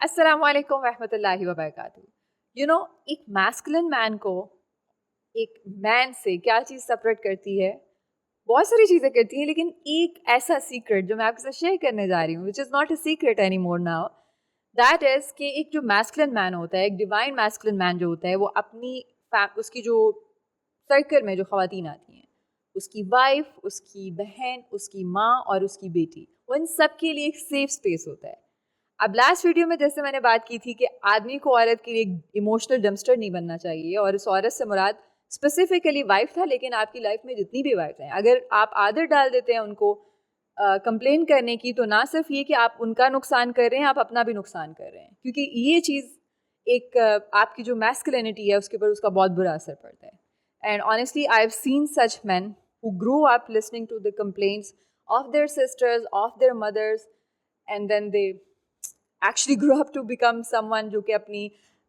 السلام علیکم ورحمۃ اللہ وبرکاتہ. ایک میسکلن مین کو ایک مین سے کیا چیز سپریٹ کرتی ہے؟ بہت ساری چیزیں کرتی ہیں، لیکن ایک ایسا سیکرٹ جو میں آپ کے ساتھ شیئر کرنے جا رہی ہوں which is not a secret any more now, that is کہ ایک جو میسکلن مین ہوتا ہے، ایک ڈیوائن میسکلن مین جو ہوتا ہے، وہ اپنی اس کی جو سرکل میں جو خواتین آتی ہیں، اس کی وائف، اس کی بہن، اس کی ماں اور اس کی بیٹی، وہ ان سب کے لیے ایک سیف اسپیس ہوتا ہے. اب لاسٹ ویڈیو میں جیسے میں نے بات کی تھی کہ آدمی کو عورت کے لیے ایموشنل ڈمسٹر نہیں بننا چاہیے، اور اس عورت سے مراد اسپیسیفکلی وائف تھا، لیکن آپ کی لائف میں جتنی بھی وائف ہیں، اگر آپ عادت ڈال دیتے ہیں ان کو کمپلین کرنے کی، تو نہ صرف یہ کہ آپ ان کا نقصان کر رہے ہیں، آپ اپنا بھی نقصان کر رہے ہیں، کیونکہ یہ چیز ایک آپ کی جو میسکلینٹی ہے اس کے اوپر اس کا بہت برا اثر پڑتا ہے. And honestly I have seen such men who grew up listening to the complaints of their sisters, of their mothers, and then they actually grew up to become someone جو کہ اپنی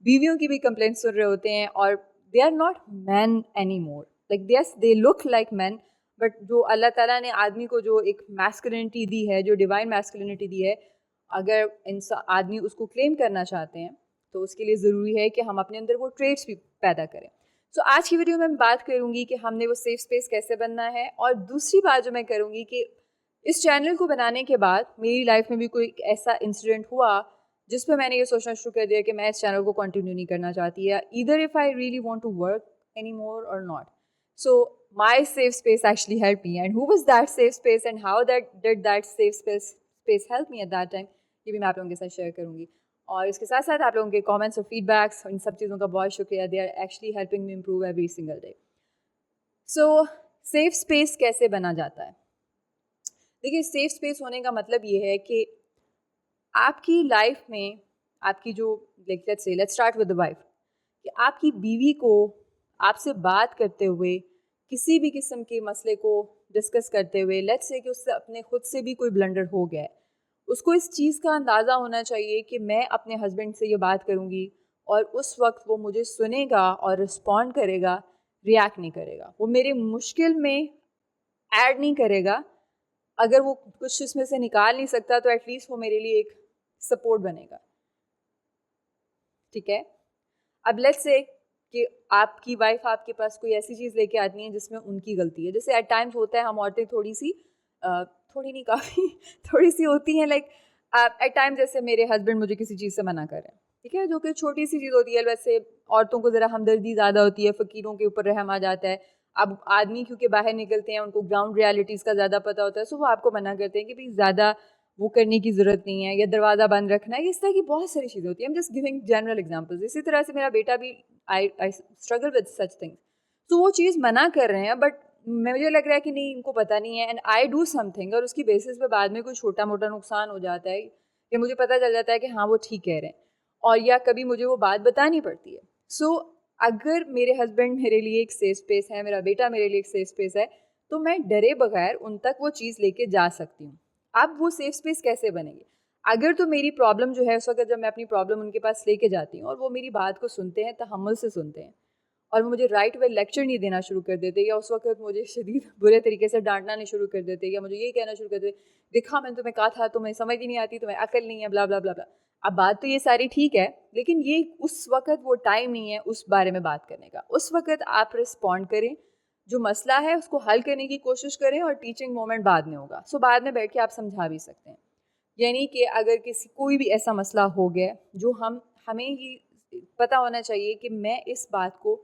بیویوں کی بھی کمپلینٹ سن رہے ہوتے ہیں، اور they are not men anymore. Like yes, they look like men, but جو اللہ تعالیٰ نے آدمی کو جو ایک میسکلینٹی دی ہے، جو ڈیوائن میسکلینٹی دی ہے، اگر آدمی اس کو کلیم کرنا چاہتے ہیں تو اس کے لیے ضروری ہے کہ ہم اپنے اندر وہ ٹریٹس بھی پیدا کریں. سو آج کی ویڈیو میں بات کروں گی کہ ہم نے وہ سیف اسپیس کیسے بننا ہے، اور دوسری بات جو میں کروں گی کہ اس چینل کو بنانے کے بعد میری لائف میں بھی کوئی ایسا انسیڈنٹ ہوا جس پہ میں نے یہ سوچنا شروع کر دیا کہ میں اس چینل کو کنٹینیو نہیں کرنا چاہتی، یا either if I really want to work any more or not. So my safe space actually help me, and who was that safe space and how that did that safe space help me at that time, یہ بھی میں آپ لوگوں کے ساتھ share کروں گی. اور اس کے ساتھ ساتھ آپ لوگوں کے کامنٹس اور فیڈ بیکس، ان سب چیزوں کا بہت شکریہ. They are actually helping me improve every single day. So safe space کیسے بنا جاتا ہے؟ دیکھیے، سیف اسپیس ہونے کا مطلب یہ ہے کہ آپ کی لائف میں آپ کی جو let's start with the wife, کہ آپ کی بیوی کو آپ سے بات کرتے ہوئے کسی بھی قسم کے مسئلے کو ڈسکس کرتے ہوئے، لیٹس سے کہ اس سے اپنے خود سے بھی کوئی بلنڈر ہو گیا ہے، اس کو اس چیز کا اندازہ ہونا چاہیے کہ میں اپنے ہسبینڈ سے یہ بات کروں گی اور اس وقت وہ مجھے سنے گا اور رسپونڈ کرے گا، ریاکٹ نہیں کرے گا، وہ میرے مشکل میں ایڈ نہیں کرے گا. اگر وہ کچھ اس میں سے نکال نہیں سکتا تو ایٹ لیسٹ وہ میرے لیے ایک سپورٹ بنے گا. ٹھیک ہے، اب لیٹس سے کہ آپ کی وائف آپ کے پاس کوئی ایسی چیز لے کے آتی ہیں جس میں ان کی غلطی ہے. جیسے ایٹ ٹائمس ہوتا ہے ہم عورتیں تھوڑی نہیں کافی تھوڑی سی ہوتی ہیں، لائک ایٹ ٹائم جیسے میرے ہسبینڈ مجھے کسی چیز سے منع کر رہے ہیں، ٹھیک ہے، جو کہ چھوٹی سی چیز ہوتی ہے. ویسے عورتوں کو ذرا ہمدردی زیادہ ہوتی ہے، فقیروں کے اوپر رحم آ جاتا ہے. اب آدمی کیونکہ باہر نکلتے ہیں، ان کو گراؤنڈ ریالٹیز کا زیادہ پتہ ہوتا ہے، سو وہ آپ کو منع کرتے ہیں کہ بھائی زیادہ وہ کرنے کی ضرورت نہیں ہے، یا دروازہ بند رکھنا ہے. اس طرح کی بہت ساری چیزیں ہوتی ہیں. I'm just giving general examples. اسی طرح سے میرا بیٹا بھی I struggle with such things. تو وہ چیز منع کر رہے ہیں، بٹ مجھے لگ رہا ہے کہ نہیں، ان کو پتہ نہیں ہے، and I do some thing, اور اس کی بیسس پہ بعد میں کوئی چھوٹا موٹا نقصان ہو جاتا ہے کہ مجھے پتہ چل جاتا ہے کہ ہاں وہ ٹھیک کہہ رہے ہیں، اور یا کبھی مجھے وہ بات بتانی پڑتی ہے. سو اگر میرے ہسبینڈ میرے لیے ایک سیف اسپیس ہے، میرا بیٹا میرے لیے ایک سیف اسپیس ہے، تو میں ڈرے بغیر ان تک وہ چیز لے کے جا سکتی ہوں. اب وہ سیف اسپیس کیسے بنے گی؟ اگر تو میری پرابلم جو ہے اس وقت جب میں اپنی پرابلم ان کے پاس لے کے جاتی ہوں اور وہ میری بات کو سنتے ہیں، تحمل سے سنتے ہیں، اور وہ مجھے رائٹ وے لیکچر نہیں دینا شروع کر دیتے، یا اس وقت مجھے شدید برے طریقے سے ڈانٹنا نہیں شروع کر دیتے، یا مجھے یہ کہنا شروع کر دیتے، دیکھا میں نے تمہیں کہا تھا، تمہیں سمجھ ہی نہیں آتی، تمہیں عقل نہیں ہے، بلا بلا بلا بلا. اب بات تو یہ ساری ٹھیک ہے، لیکن یہ اس وقت وہ ٹائم نہیں ہے اس بارے میں بات کرنے کا. اس وقت آپ رسپونڈ کریں، جو مسئلہ ہے اس کو حل کرنے کی کوشش کریں، اور ٹیچنگ مومنٹ بعد میں ہوگا. سو بعد میں بیٹھ کے آپ سمجھا بھی سکتے ہیں. یعنی کہ اگر کوئی بھی ایسا مسئلہ ہو گیا جو ہمیں یہ پتہ ہونا چاہیے کہ میں اس بات کو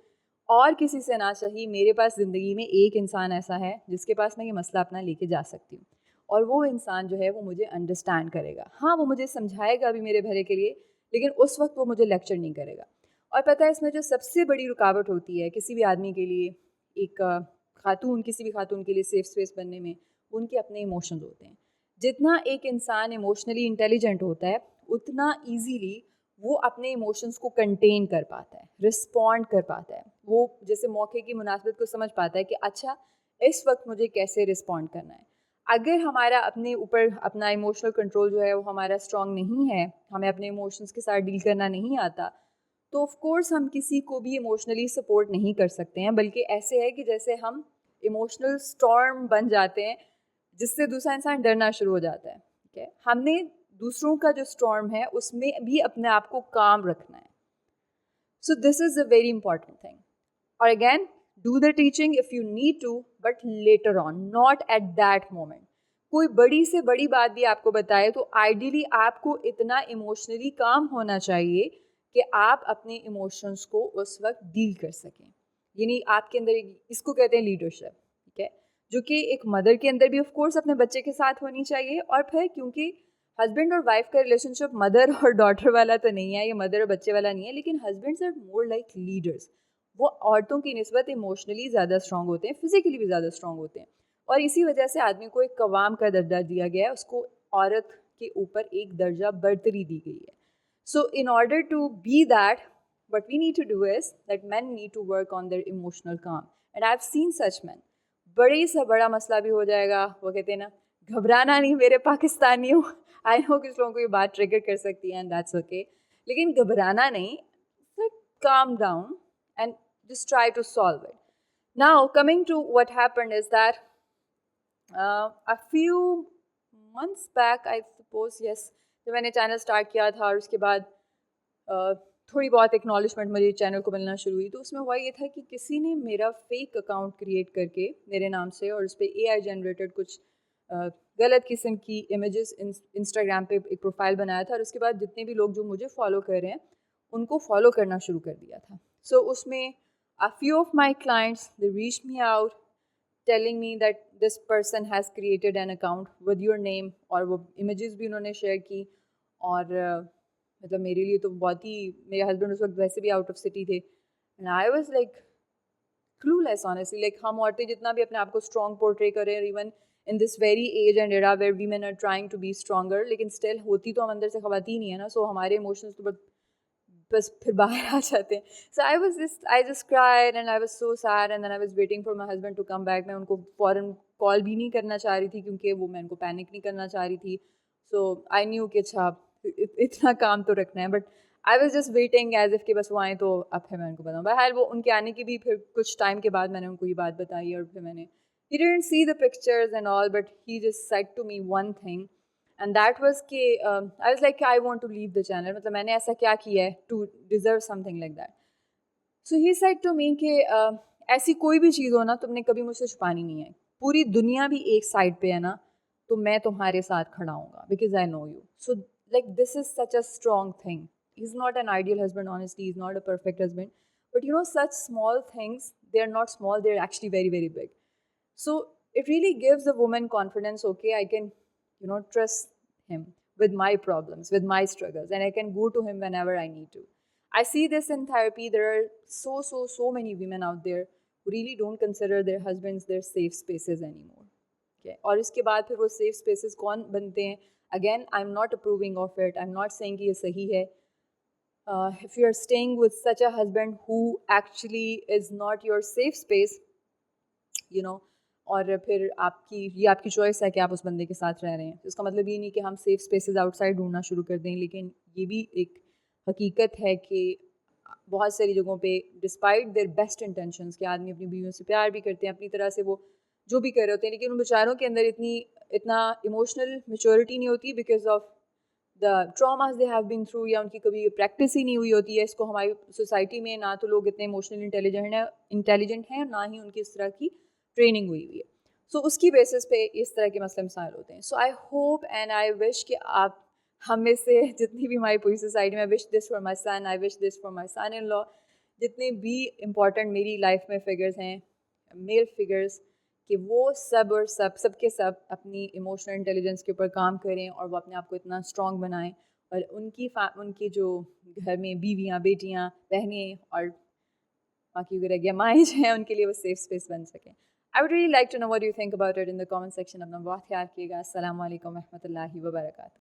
اور کسی سے نہ صحیح، میرے پاس زندگی میں ایک انسان ایسا ہے جس کے پاس میں یہ مسئلہ اپنا لے کے جا سکتی ہوں، اور وہ انسان جو ہے وہ مجھے انڈرسٹینڈ کرے گا. ہاں وہ مجھے سمجھائے گا بھی میرے بھلے کے لیے، لیکن اس وقت وہ مجھے لیکچر نہیں کرے گا. اور پتہ ہے اس میں جو سب سے بڑی رکاوٹ ہوتی ہے کسی بھی آدمی کے لیے، ایک کسی بھی خاتون کے لیے سیف اسپیس بننے میں، ان کے اپنے ایموشنز ہوتے ہیں. جتنا ایک انسان ایموشنلی انٹیلیجنٹ ہوتا ہے، اتنا ایزیلی وہ اپنے ایموشنز کو کنٹین کر پاتا ہے، رسپونڈ کر پاتا ہے. وہ جیسے موقع کی مناسبت کو سمجھ پاتا ہے کہ اچھا اس وقت مجھے کیسے رسپونڈ کرنا ہے. اگر ہمارا اپنے اوپر اپنا ایموشنل کنٹرول جو ہے وہ ہمارا اسٹرانگ نہیں ہے، ہمیں اپنے ایموشنز کے ساتھ ڈیل کرنا نہیں آتا، تو آف کورس ہم کسی کو بھی ایموشنلی سپورٹ نہیں کر سکتے ہیں. بلکہ ایسے ہے کہ جیسے ہم ایموشنل اسٹارم بن جاتے ہیں، جس سے دوسرا انسان ڈرنا شروع ہو جاتا ہے. ٹھیک ہے، ہم نے دوسروں کا جو اسٹارم ہے اس میں بھی اپنے آپ کو کام رکھنا ہے. So this is a very important thing. اور again do the teaching of you need to, but later on, not at that moment. کوئی بڑی سے بڑی بات بھی آپ کو بتائے تو آئیڈیلی آپ کو اتنا ایموشنلی کام ہونا چاہیے کہ آپ اپنے ایموشنس کو اس وقت ڈیل کر سکیں. یعنی آپ کے اندر اس کو کہتے ہیں لیڈرشپ, ٹھیک ہے, جو کہ ایک مدر کے اندر بھی آف کورس اپنے بچے کے ساتھ ہونی چاہیے. اور پھر کیونکہ ہسبینڈ اور وائف کا ریلیشن شپ مدر اور ڈاٹر والا تو نہیں ہے, یہ مدر اور بچے والا نہیں ہے, لیکن husbands are more like leaders. وہ عورتوں کی نسبت ایموشنلی زیادہ اسٹرانگ ہوتے ہیں, فزیکلی بھی زیادہ اسٹرانگ ہوتے ہیں, اور اسی وجہ سے آدمی کو ایک قوام کا درجہ دیا گیا ہے, اس کو عورت کے اوپر ایک درجہ برتری دی گئی ہے. So in order to be that, what we need to do is that men need to work on their emotional calm. And I've seen such men. بڑے سے بڑا مسئلہ بھی ہو جائے گا, وہ کہتے ہیں نا گھبرانا نہیں میرے پاکستانیوں. آئی نو کچھ لوگوں کو یہ بات ٹریگر کر سکتی ہے, اینڈ دیٹس اوکے, لیکن گھبرانا نہیں, calm down and just try to solve it. Now coming to what happened is that a few months back, I suppose, yes, جب میں نے چینل اسٹارٹ کیا تھا اور اس کے بعد تھوڑی بہت ایکنالجمنٹ مجھے چینل کو ملنا شروع ہوئی, تو اس میں ہوا یہ تھا کہ کسی نے میرا فیک اکاؤنٹ کریٹ کر کے میرے نام سے, اور اس پہ اے آئی جنریٹڈ کچھ غلط قسم کی امیجز انسٹاگرام پہ ایک پروفائل بنایا تھا, اور اس کے بعد جتنے بھی لوگ جو مجھے فالو کر رہے ہیں ان کو فالو کرنا شروع کر دیا تھا. سو اس میں a few of my clients, they reached me out telling me that this person has created an account with your name, اور وہ امیجز بھی انہوں نے شیئر کی. اور مطلب میرے لیے تو بہت ہی, میرے ہسبینڈ اس وقت ویسے بھی آؤٹ آف سٹی تھے, and I was like clueless honestly. Like ہم عورتیں جتنا بھی اپنے آپ کو اسٹرانگ پورٹری کریں, even in this very age and era where women are trying to be stronger, لیکن اسٹل ہوتی تو ہم اندر سے خواتین ہی ہیں نا, سو ہمارے ایموشنس تو بس پھر باہر آ جاتے ہیں. سو I just cried and I was so sad, and then I was waiting for my husband to come back. میں ان کو فوراً کال بھی نہیں کرنا چاہ رہی تھی کیونکہ وہ میں ان کو پینک نہیں کرنا چاہ رہی تھی. سو I knew کہ اچھا اتنا کام تو رکھنا ہے, but I was just waiting as if کہ بس وہ آئیں تو اب پھر میں ان کو بتاؤں. بہرحال وہ ان کے آنے کی بھی پھر کچھ ٹائم کے بعد میں نے ان کو یہ بات بتائی, اور پھر میں نے he didn't see the pictures and all, but he just said to me one thing, and that was کہ I was like I want to leave the channel. مطلب میں نے ایسا کیا کیا ہے to deserve something like that. So he said to me کہ ایسی کوئی بھی چیز ہو نا تم نے کبھی مجھ سے چھپانی نہیں ہے, پوری دنیا بھی ایک سائڈ پہ ہے نا تو میں تمہارے ساتھ کھڑا ہوں گا, because I know you. So like this is such a strong thing. He's not an ideal husband, honestly, he's not a perfect husband, but you know, such small things, they are not small, they're actually very, very big. So it really gives the woman confidence, okay, I can, you know, trust him with my problems, with my struggles, and I can go to him whenever I need to. I see this in therapy. There are so many women out there who really don't consider their husbands their safe spaces anymore. Okay. اور اس کے بعد پھر وہ safe spaces کون بنتے ہیں؟ Again, I'm not approving of it. I'm not saying کہ یہ صحیح ہے. If you are staying with such a husband who actually is not your safe space, you know, اور پھر یہ آپ کی چوائس ہے کہ آپ اس بندے کے ساتھ رہ رہے ہیں. اس کا مطلب یہ نہیں کہ ہم سیف اسپیسز آؤٹ سائڈ ڈھونڈنا شروع کر دیں, لیکن یہ بھی ایک حقیقت ہے کہ بہت ساری جگہوں پہ ڈسپائٹ دیئر بیسٹ انٹینشنس, کہ آدمی اپنی بیویوں سے پیار بھی کرتے ہیں, اپنی طرح سے وہ جو بھی کر رہے ہوتے ہیں, لیکن ان بیچاروں کے اندر اتنا ایموشنل میچورٹی نہیں ہوتی because of the traumas they have been through, یا ان کی کبھی پریکٹس ہی نہیں ہوئی ہوتی ہے. اس کو ہماری سوسائٹی میں نہ تو لوگ اتنے ایموشنل انٹیلیجنٹ ہیں, نہ ہی ان کی اس طرح کی ٹریننگ ہوئی ہوئی ہے. سو اس کی بیسس پہ اس طرح کے مسئلے مسائل ہوتے ہیں. سو آئی ہوپ اینڈ آئی وش کہ آپ ہم میں سے جتنی بھی ہماری پوری سوسائٹی میں, وش this for my sun, I wish this for my سن ان لا, جتنے بھی امپورٹنٹ میری لائف میں فگرز ہیں, میل فگرز, کہ وہ سب کے سب اپنی ایموشنل انٹیلیجنس کے اوپر کام کریں, اور وہ اپنے آپ کو اتنا اسٹرانگ بنائیں, اور ان کی جو گھر میں بیویاں, بیٹیاں, بہنیں اور باقی وغیرہ گیا مائیں جو ہیں, ان کے لیے وہ سیف اسپیس بن سکیں. I would really like to know what you think about it in the comment section. اپنا بہت خیال کیے گا. السلام علیکم و رحمۃ اللہ وبرکاتہ.